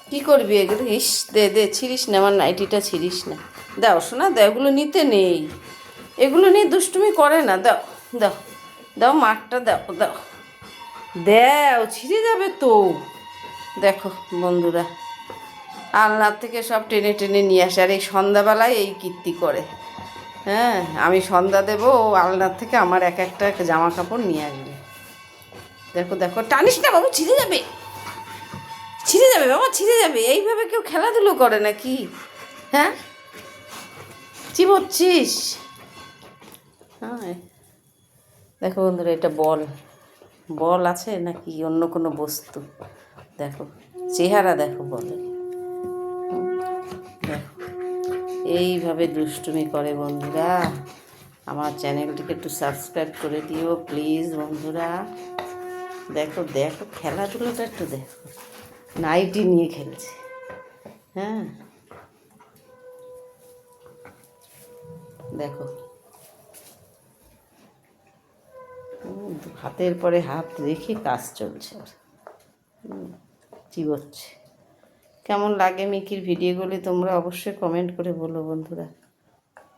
কী করবি এগুলো? ইস, দে দে, ছিঁড়িস না, আমার নাইটিটা ছিঁড়িস না। দাও শোনা, দাও, এগুলো নিতে নেই, এগুলো নিয়ে দুষ্টুমি করে না। দাও দাও দাও, মাঠটা দাও দাও, দাও, ছিঁড়ে যাবে তো। দেখো বন্ধুরা, আলনার থেকে সব টেনে টেনে নিয়ে আসে, আর এই সন্ধ্যাবেলায় এই কীর্তি করে। হ্যাঁ, আমি সন্ধ্যা দেবো, ও আলনার থেকে আমার এক একটা জামা কাপড় নিয়ে আসবে। দেখো দেখো, টানিস না বাবু, ছিঁড়ে যাবে, ছিঁড়ে যাবে বাবা, ছিঁড়ে যাবে। এইভাবে কেউ খেলাধুলো করে নাকি? হ্যাঁ, চিবোচ্ছিস? হ্যাঁ, দেখো বন্ধুরা, এটা বল, বল আছে নাকি অন্য কোনো বস্তু? দেখো চেহারা, দেখো বলে, দেখো এইভাবে দুষ্টুমি করে। বন্ধুরা, আমার চ্যানেলটিকে একটু সাবস্ক্রাইব করে দিও প্লিজ বন্ধুরা। দেখো দেখো, খেলাধুলোটা একটু দেখো, নাইটি নিয়ে খেলছে। হ্যাঁ, দেখো, হাতের পরে হাত রেখে কাজ চলছে আর চিবোচ্ছে। কেমন লাগে মিকির ভিডিওগুলি তোমরা অবশ্যই কমেন্ট করে বলো বন্ধুরা।